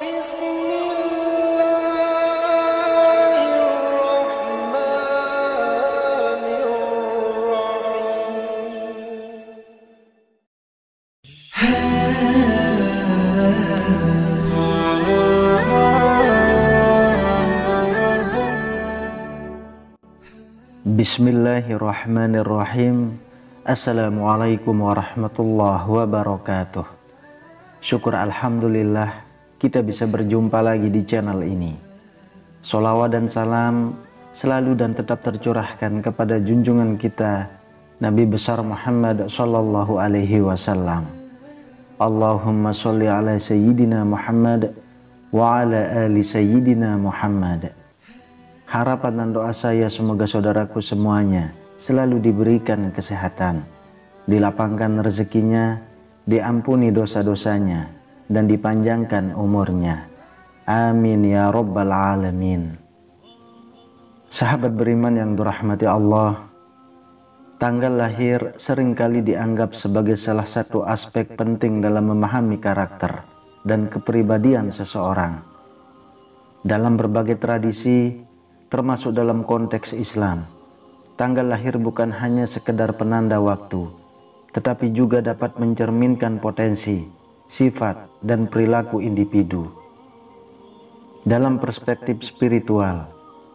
بسم الله الرحمن الرحيم. Bismillahirrahmanirrahim. Assalamualaikum warahmatullahi wabarakatuh. Syukur alhamdulillah kita bisa berjumpa lagi di channel ini. Sholawat dan salam selalu dan tetap tercurahkan kepada junjungan kita Nabi besar Muhammad sallallahu alaihi wasallam. Allahumma sholli ala sayyidina Muhammad wa ala ali sayyidina Muhammad. Harapan dan doa saya semoga saudaraku semuanya selalu diberikan kesehatan, dilapangkan rezekinya, diampuni dosa-dosanya, dan dipanjangkan umurnya. Amin ya rabbal alamin. Sahabat beriman yang dirahmati Allah, tanggal lahir seringkali dianggap sebagai salah satu aspek penting dalam memahami karakter dan kepribadian seseorang. Dalam berbagai tradisi, termasuk dalam konteks Islam, tanggal lahir bukan hanya sekedar penanda waktu, tetapi juga dapat mencerminkan potensi, sifat, dan perilaku individu. Dalam perspektif spiritual,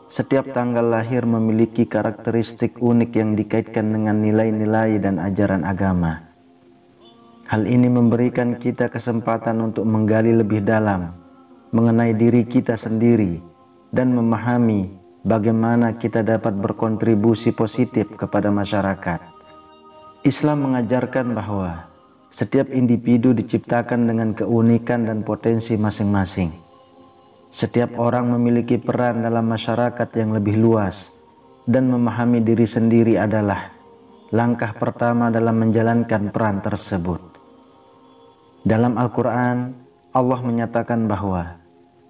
setiap tanggal lahir memiliki karakteristik unik yang dikaitkan dengan nilai-nilai dan ajaran agama. Hal ini memberikan kita kesempatan untuk menggali lebih dalam mengenai diri kita sendiri dan memahami bagaimana kita dapat berkontribusi positif kepada masyarakat. Islam mengajarkan bahwa setiap individu diciptakan dengan keunikan dan potensi masing-masing. Setiap orang memiliki peran dalam masyarakat yang lebih luas, dan memahami diri sendiri adalah langkah pertama dalam menjalankan peran tersebut. Dalam Al-Quran, Allah menyatakan bahwa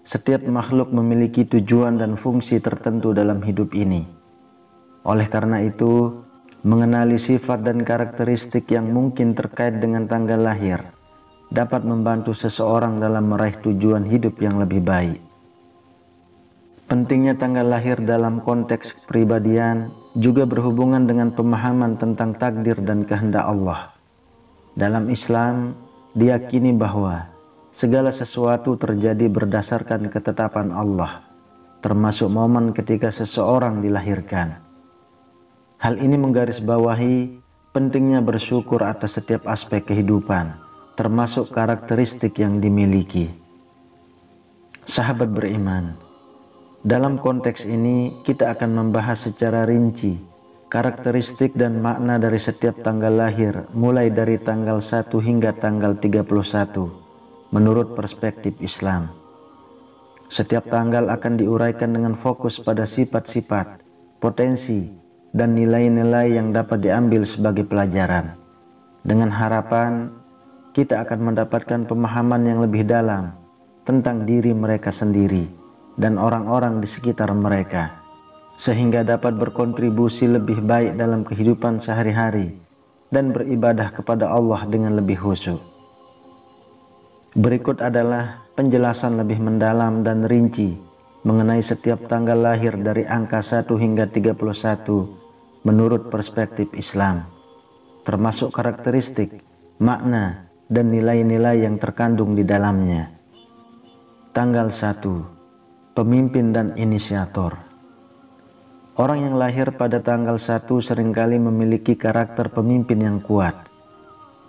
setiap makhluk memiliki tujuan dan fungsi tertentu dalam hidup ini. Oleh karena itu, mengenali sifat dan karakteristik yang mungkin terkait dengan tanggal lahir dapat membantu seseorang dalam meraih tujuan hidup yang lebih baik. Pentingnya tanggal lahir dalam konteks kepribadian juga berhubungan dengan pemahaman tentang takdir dan kehendak Allah. Dalam Islam, diyakini bahwa segala sesuatu terjadi berdasarkan ketetapan Allah, termasuk momen ketika seseorang dilahirkan. Hal ini menggarisbawahi pentingnya bersyukur atas setiap aspek kehidupan, termasuk karakteristik yang dimiliki. Sahabat beriman, dalam konteks ini kita akan membahas secara rinci karakteristik dan makna dari setiap tanggal lahir, mulai dari tanggal 1 hingga tanggal 31. Menurut perspektif Islam, setiap tanggal akan diuraikan dengan fokus pada sifat-sifat, potensi, dan nilai-nilai yang dapat diambil sebagai pelajaran. Dengan harapan, kita akan mendapatkan pemahaman yang lebih dalam tentang diri mereka sendiri dan orang-orang di sekitar mereka, sehingga dapat berkontribusi lebih baik dalam kehidupan sehari-hari dan beribadah kepada Allah dengan lebih khusyuk. Berikut adalah penjelasan lebih mendalam dan rinci mengenai setiap tanggal lahir dari angka 1 hingga 31 menurut perspektif Islam, termasuk karakteristik, makna, dan nilai-nilai yang terkandung di dalamnya. Tanggal 1, pemimpin dan inisiator. Orang yang lahir pada tanggal 1 seringkali memiliki karakter pemimpin yang kuat.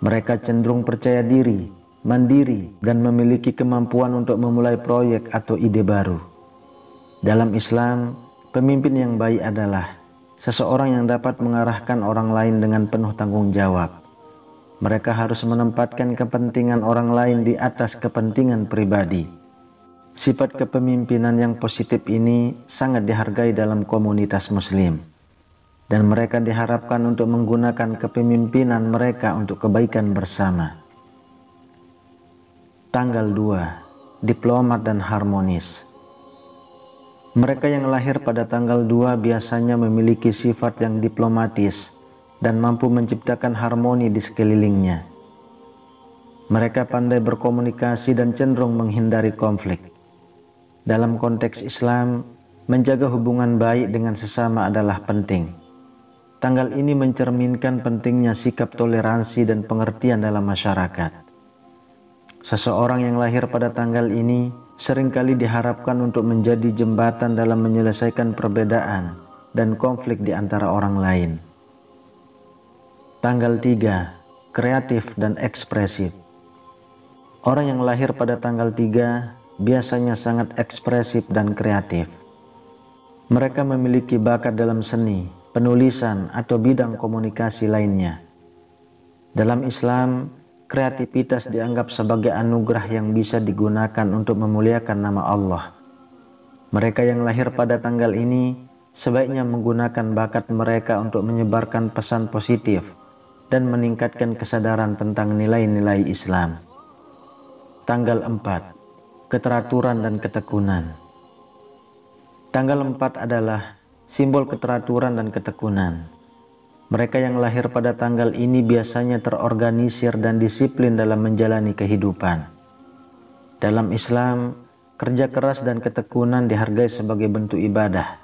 Mereka cenderung percaya diri, mandiri, dan memiliki kemampuan untuk memulai proyek atau ide baru. Dalam Islam, pemimpin yang baik adalah seseorang yang dapat mengarahkan orang lain dengan penuh tanggung jawab. Mereka harus menempatkan kepentingan orang lain di atas kepentingan pribadi. Sifat kepemimpinan yang positif ini sangat dihargai dalam komunitas Muslim, dan mereka diharapkan untuk menggunakan kepemimpinan mereka untuk kebaikan bersama. Tanggal 2, diplomat dan harmonis. Mereka yang lahir pada tanggal 2 biasanya memiliki sifat yang diplomatis dan mampu menciptakan harmoni di sekelilingnya. Mereka pandai berkomunikasi dan cenderung menghindari konflik. Dalam konteks Islam, menjaga hubungan baik dengan sesama adalah penting. Tanggal ini mencerminkan pentingnya sikap toleransi dan pengertian dalam masyarakat. Seseorang yang lahir pada tanggal ini seringkali diharapkan untuk menjadi jembatan dalam menyelesaikan perbedaan dan konflik di antara orang lain. Tanggal 3, kreatif dan ekspresif. Orang yang lahir pada tanggal 3 biasanya sangat ekspresif dan kreatif. Mereka memiliki bakat dalam seni, penulisan, atau bidang komunikasi lainnya. Dalam Islam, kreativitas dianggap sebagai anugerah yang bisa digunakan untuk memuliakan nama Allah. Mereka yang lahir pada tanggal ini sebaiknya menggunakan bakat mereka untuk menyebarkan pesan positif dan meningkatkan kesadaran tentang nilai-nilai Islam. Tanggal 4, keteraturan dan ketekunan. Tanggal 4 adalah simbol keteraturan dan ketekunan. Mereka yang lahir pada tanggal ini biasanya terorganisir dan disiplin dalam menjalani kehidupan. Dalam Islam, kerja keras dan ketekunan dihargai sebagai bentuk ibadah.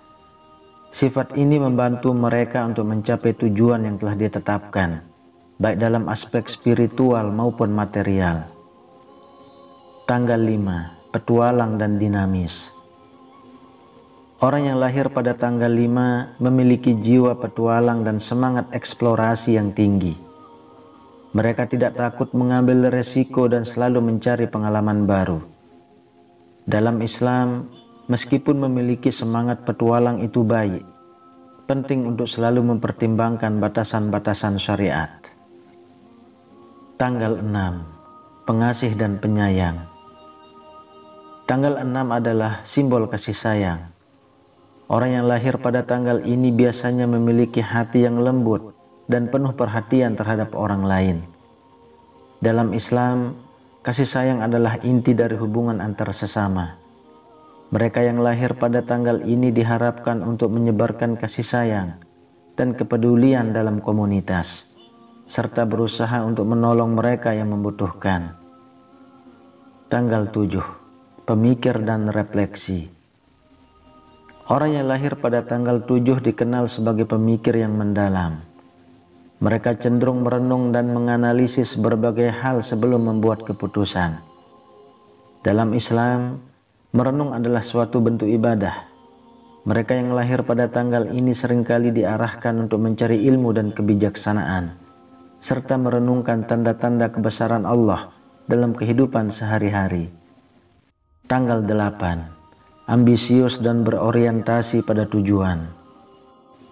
Sifat ini membantu mereka untuk mencapai tujuan yang telah ditetapkan, baik dalam aspek spiritual maupun material. Tanggal 5, petualang dan dinamis. Orang yang lahir pada tanggal 5 memiliki jiwa petualang dan semangat eksplorasi yang tinggi. Mereka tidak takut mengambil resiko dan selalu mencari pengalaman baru. Dalam Islam, meskipun memiliki semangat petualang itu baik, penting untuk selalu mempertimbangkan batasan-batasan syariat. Tanggal 6, pengasih dan penyayang. Tanggal 6 adalah simbol kasih sayang. Orang yang lahir pada tanggal ini biasanya memiliki hati yang lembut dan penuh perhatian terhadap orang lain. Dalam Islam, kasih sayang adalah inti dari hubungan antar sesama. Mereka yang lahir pada tanggal ini diharapkan untuk menyebarkan kasih sayang dan kepedulian dalam komunitas, serta berusaha untuk menolong mereka yang membutuhkan. Tanggal 7, pemikir dan refleksi. Orang yang lahir pada tanggal 7 dikenal sebagai pemikir yang mendalam. Mereka cenderung merenung dan menganalisis berbagai hal sebelum membuat keputusan. Dalam Islam, merenung adalah suatu bentuk ibadah. Mereka yang lahir pada tanggal ini seringkali diarahkan untuk mencari ilmu dan kebijaksanaan, serta merenungkan tanda-tanda kebesaran Allah dalam kehidupan sehari-hari. Tanggal 8, ambisius dan berorientasi pada tujuan.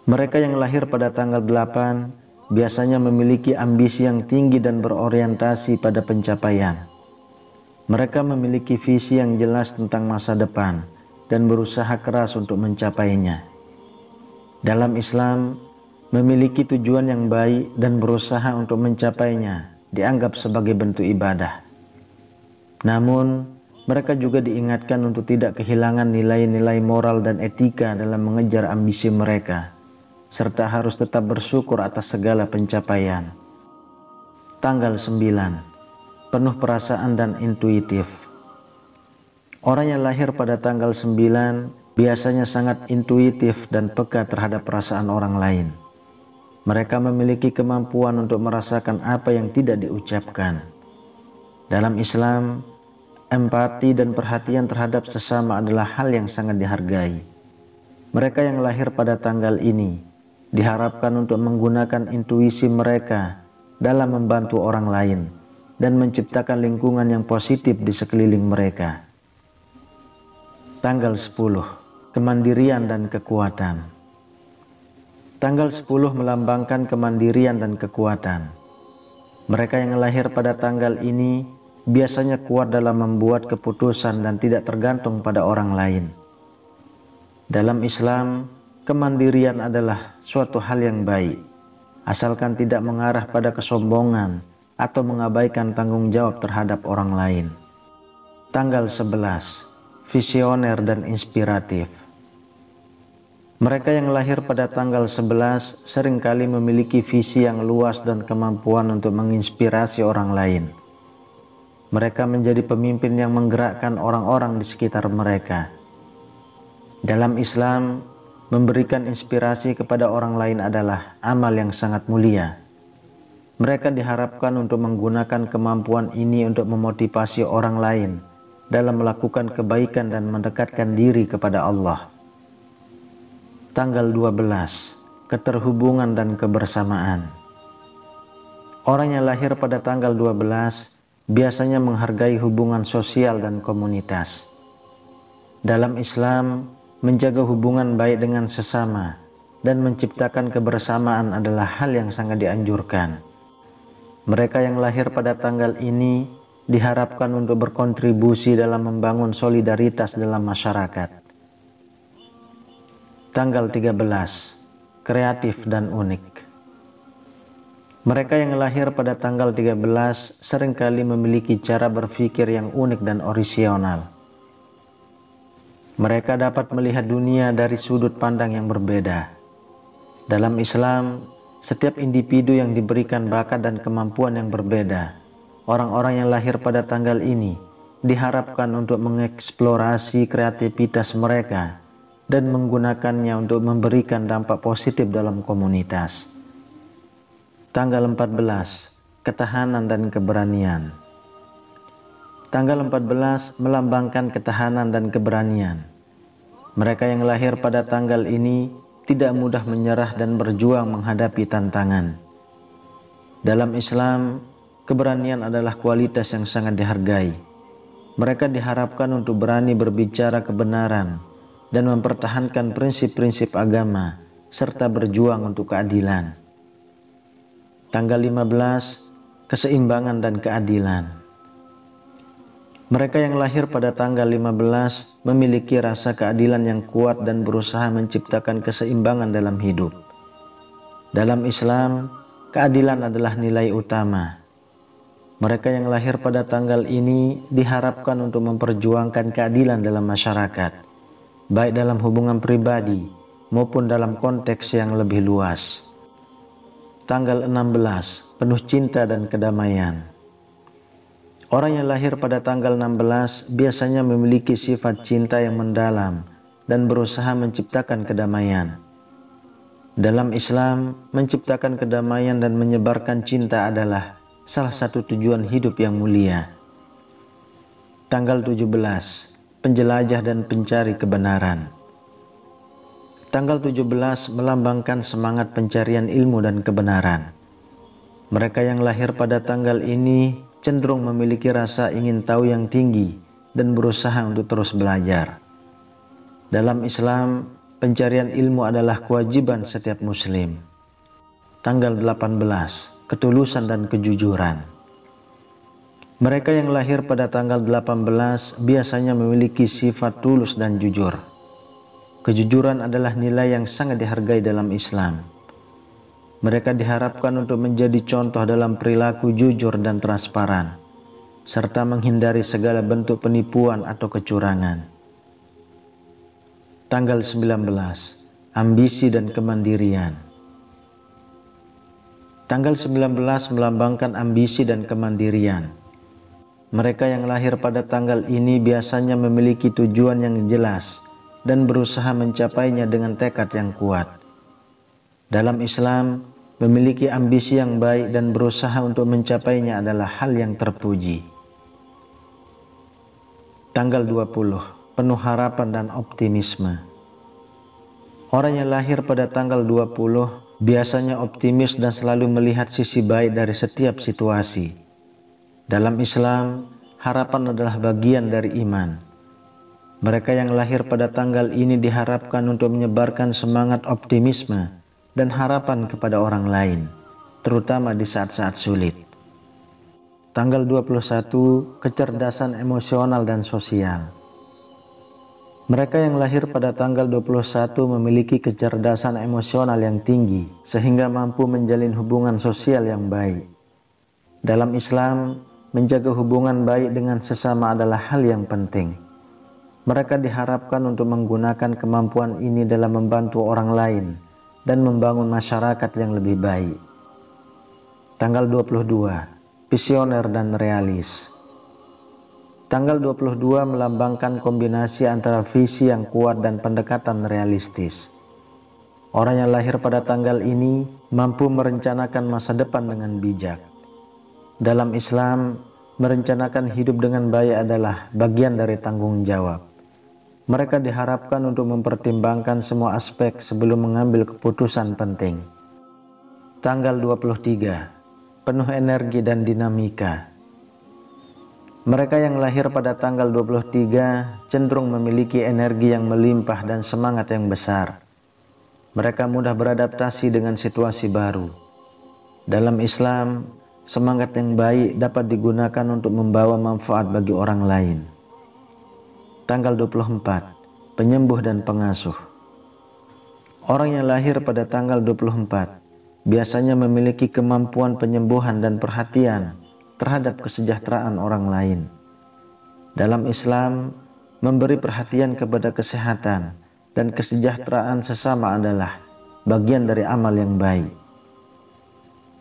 Mereka yang lahir pada tanggal 8 biasanya memiliki ambisi yang tinggi dan berorientasi pada pencapaian. Mereka memiliki visi yang jelas tentang masa depan dan berusaha keras untuk mencapainya. Dalam Islam, memiliki tujuan yang baik dan berusaha untuk mencapainya dianggap sebagai bentuk ibadah. Namun, mereka juga diingatkan untuk tidak kehilangan nilai-nilai moral dan etika dalam mengejar ambisi mereka, serta harus tetap bersyukur atas segala pencapaian. Tanggal 9, penuh perasaan dan intuitif. Orang yang lahir pada tanggal 9 biasanya sangat intuitif dan peka terhadap perasaan orang lain. Mereka memiliki kemampuan untuk merasakan apa yang tidak diucapkan. Dalam Islam, empati dan perhatian terhadap sesama adalah hal yang sangat dihargai. Mereka yang lahir pada tanggal ini diharapkan untuk menggunakan intuisi mereka dalam membantu orang lain dan menciptakan lingkungan yang positif di sekeliling mereka. Tanggal 10, kemandirian dan kekuatan. Tanggal 10 melambangkan kemandirian dan kekuatan. Mereka yang lahir pada tanggal ini biasanya kuat dalam membuat keputusan dan tidak tergantung pada orang lain. Dalam Islam, kemandirian adalah suatu hal yang baik, asalkan tidak mengarah pada kesombongan atau mengabaikan tanggung jawab terhadap orang lain. Tanggal 11, visioner dan inspiratif. Mereka yang lahir pada tanggal 11 seringkali memiliki visi yang luas dan kemampuan untuk menginspirasi orang lain. Mereka menjadi pemimpin yang menggerakkan orang-orang di sekitar mereka. Dalam Islam, memberikan inspirasi kepada orang lain adalah amal yang sangat mulia. Mereka diharapkan untuk menggunakan kemampuan ini untuk memotivasi orang lain dalam melakukan kebaikan dan mendekatkan diri kepada Allah. Tanggal 12, keterhubungan dan kebersamaan. Orang yang lahir pada tanggal 12 biasanya menghargai hubungan sosial dan komunitas. Dalam Islam, menjaga hubungan baik dengan sesama dan menciptakan kebersamaan adalah hal yang sangat dianjurkan. Mereka yang lahir pada tanggal ini diharapkan untuk berkontribusi dalam membangun solidaritas dalam masyarakat. Tanggal 13, kreatif dan unik. Mereka yang lahir pada tanggal 13 seringkali memiliki cara berpikir yang unik dan orisinal. Mereka dapat melihat dunia dari sudut pandang yang berbeda. Dalam Islam, setiap individu yang diberikan bakat dan kemampuan yang berbeda. Orang-orang yang lahir pada tanggal ini diharapkan untuk mengeksplorasi kreativitas mereka dan menggunakannya untuk memberikan dampak positif dalam komunitas. Tanggal 14, ketahanan dan keberanian. Tanggal 14 melambangkan ketahanan dan keberanian. Mereka yang lahir pada tanggal ini tidak mudah menyerah dan berjuang menghadapi tantangan. Dalam Islam, keberanian adalah kualitas yang sangat dihargai. Mereka diharapkan untuk berani berbicara kebenaran dan mempertahankan prinsip-prinsip agama serta berjuang untuk keadilan. Tanggal 15, keseimbangan dan keadilan. Mereka yang lahir pada tanggal 15 memiliki rasa keadilan yang kuat dan berusaha menciptakan keseimbangan dalam hidup. Dalam Islam, keadilan adalah nilai utama. Mereka yang lahir pada tanggal ini diharapkan untuk memperjuangkan keadilan dalam masyarakat, baik dalam hubungan pribadi maupun dalam konteks yang lebih luas. Tanggal 16, penuh cinta dan kedamaian. Orang yang lahir pada tanggal 16 biasanya memiliki sifat cinta yang mendalam dan berusaha menciptakan kedamaian. Dalam Islam, menciptakan kedamaian dan menyebarkan cinta adalah salah satu tujuan hidup yang mulia. Tanggal 17, penjelajah dan pencari kebenaran. Tanggal 17 melambangkan semangat pencarian ilmu dan kebenaran. Mereka yang lahir pada tanggal ini cenderung memiliki rasa ingin tahu yang tinggi dan berusaha untuk terus belajar. Dalam Islam, pencarian ilmu adalah kewajiban setiap muslim. Tanggal 18, ketulusan dan kejujuran. Mereka yang lahir pada tanggal 18 biasanya memiliki sifat tulus dan jujur. Kejujuran adalah nilai yang sangat dihargai dalam Islam. Mereka diharapkan untuk menjadi contoh dalam perilaku jujur dan transparan, serta menghindari segala bentuk penipuan atau kecurangan. Tanggal 19, ambisi dan kemandirian. Tanggal 19 melambangkan ambisi dan kemandirian. Mereka yang lahir pada tanggal ini biasanya memiliki tujuan yang jelas dan berusaha mencapainya dengan tekad yang kuat. Dalam Islam, memiliki ambisi yang baik dan berusaha untuk mencapainya adalah hal yang terpuji. Tanggal 20, penuh harapan dan optimisme. Orang yang lahir pada tanggal 20 biasanya optimis dan selalu melihat sisi baik dari setiap situasi. Dalam Islam, harapan adalah bagian dari iman. Mereka yang lahir pada tanggal ini diharapkan untuk menyebarkan semangat optimisme dan harapan kepada orang lain, terutama di saat-saat sulit. Tanggal 21, kecerdasan emosional dan sosial. Mereka yang lahir pada tanggal 21 memiliki kecerdasan emosional yang tinggi, sehingga mampu menjalin hubungan sosial yang baik. Dalam Islam, menjaga hubungan baik dengan sesama adalah hal yang penting. Mereka diharapkan untuk menggunakan kemampuan ini dalam membantu orang lain dan membangun masyarakat yang lebih baik. Tanggal 22, visioner dan realis. Tanggal 22 melambangkan kombinasi antara visi yang kuat dan pendekatan realistis. Orang yang lahir pada tanggal ini mampu merencanakan masa depan dengan bijak. Dalam Islam, merencanakan hidup dengan baik adalah bagian dari tanggung jawab. Mereka diharapkan untuk mempertimbangkan semua aspek sebelum mengambil keputusan penting. Tanggal 23, penuh energi dan dinamika. Mereka yang lahir pada tanggal 23 cenderung memiliki energi yang melimpah dan semangat yang besar. Mereka mudah beradaptasi dengan situasi baru. Dalam Islam, semangat yang baik dapat digunakan untuk membawa manfaat bagi orang lain. Tanggal 24, penyembuh dan pengasuh. Orang yang lahir pada tanggal 24 biasanya memiliki kemampuan penyembuhan dan perhatian terhadap kesejahteraan orang lain. Dalam Islam, memberi perhatian kepada kesehatan dan kesejahteraan sesama adalah bagian dari amal yang baik.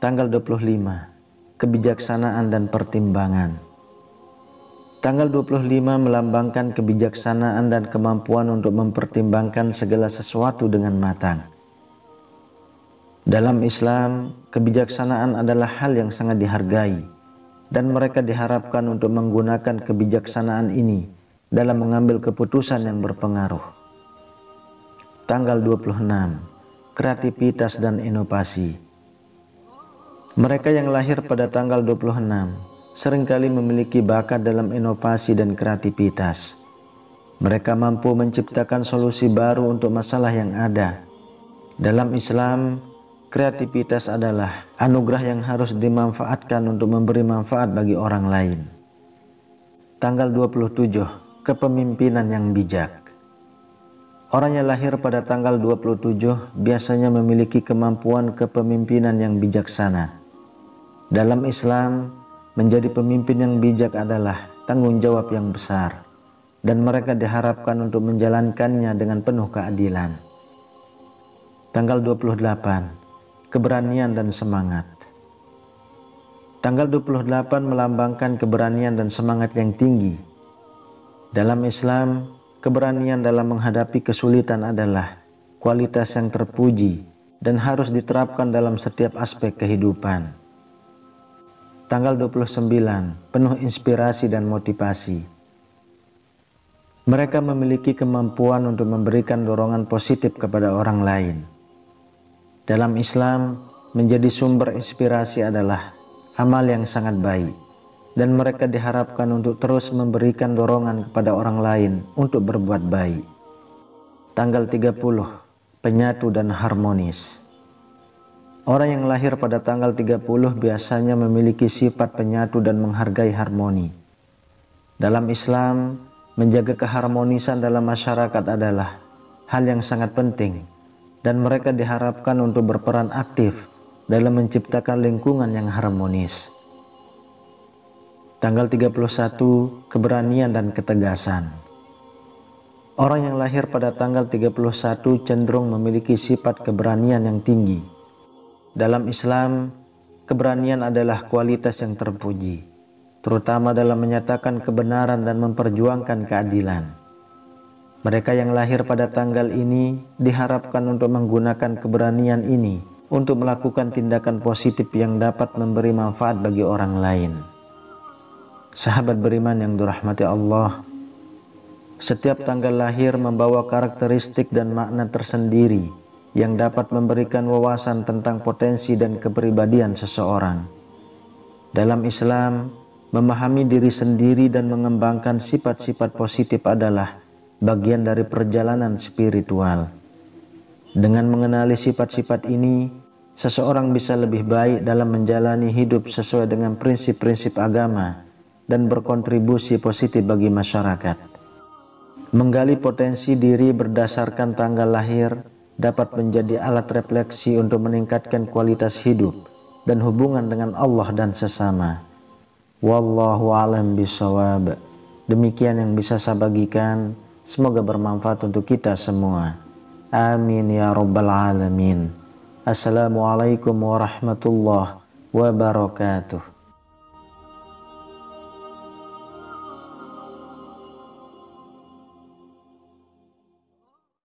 Tanggal 25, kebijaksanaan dan pertimbangan. Tanggal 25 melambangkan kebijaksanaan dan kemampuan untuk mempertimbangkan segala sesuatu dengan matang. Dalam Islam, kebijaksanaan adalah hal yang sangat dihargai, dan mereka diharapkan untuk menggunakan kebijaksanaan ini dalam mengambil keputusan yang berpengaruh. Tanggal 26, kreativitas dan inovasi. Mereka yang lahir pada tanggal 26 seringkali memiliki bakat dalam inovasi dan kreativitas. Mereka mampu menciptakan solusi baru untuk masalah yang ada. Dalam Islam, kreativitas adalah anugerah yang harus dimanfaatkan untuk memberi manfaat bagi orang lain. Tanggal 27, kepemimpinan yang bijak. Orang yang lahir pada tanggal 27 biasanya memiliki kemampuan kepemimpinan yang bijaksana. Dalam Islam, menjadi pemimpin yang bijak adalah tanggung jawab yang besar, dan mereka diharapkan untuk menjalankannya dengan penuh keadilan. Tanggal 28, keberanian dan semangat. Tanggal 28 melambangkan keberanian dan semangat yang tinggi. Dalam Islam, keberanian dalam menghadapi kesulitan adalah kualitas yang terpuji dan harus diterapkan dalam setiap aspek kehidupan. Tanggal 29, penuh inspirasi dan motivasi. Mereka memiliki kemampuan untuk memberikan dorongan positif kepada orang lain. Dalam Islam, menjadi sumber inspirasi adalah amal yang sangat baik, dan mereka diharapkan untuk terus memberikan dorongan kepada orang lain untuk berbuat baik. Tanggal 30, penyatu dan harmonis. Orang yang lahir pada tanggal 30 biasanya memiliki sifat penyatu dan menghargai harmoni. Dalam Islam, menjaga keharmonisan dalam masyarakat adalah hal yang sangat penting, dan mereka diharapkan untuk berperan aktif dalam menciptakan lingkungan yang harmonis. Tanggal 31, keberanian dan ketegasan. Orang yang lahir pada tanggal 31 cenderung memiliki sifat keberanian yang tinggi. Dalam Islam, keberanian adalah kualitas yang terpuji, terutama dalam menyatakan kebenaran dan memperjuangkan keadilan. Mereka yang lahir pada tanggal ini diharapkan untuk menggunakan keberanian ini untuk melakukan tindakan positif yang dapat memberi manfaat bagi orang lain. Sahabat beriman yang dirahmati Allah, setiap tanggal lahir membawa karakteristik dan makna tersendiri yang dapat memberikan wawasan tentang potensi dan kepribadian seseorang. Dalam Islam, memahami diri sendiri dan mengembangkan sifat-sifat positif adalah bagian dari perjalanan spiritual. Dengan mengenali sifat-sifat ini, seseorang bisa lebih baik dalam menjalani hidup sesuai dengan prinsip-prinsip agama dan berkontribusi positif bagi masyarakat. Menggali potensi diri berdasarkan tanggal lahir dapat menjadi alat refleksi untuk meningkatkan kualitas hidup dan hubungan dengan Allah dan sesama. Wallahu a'lam bishawab. Demikian yang bisa saya bagikan, semoga bermanfaat untuk kita semua. Amin ya rabbal alamin. Assalamualaikum warahmatullahi wabarakatuh.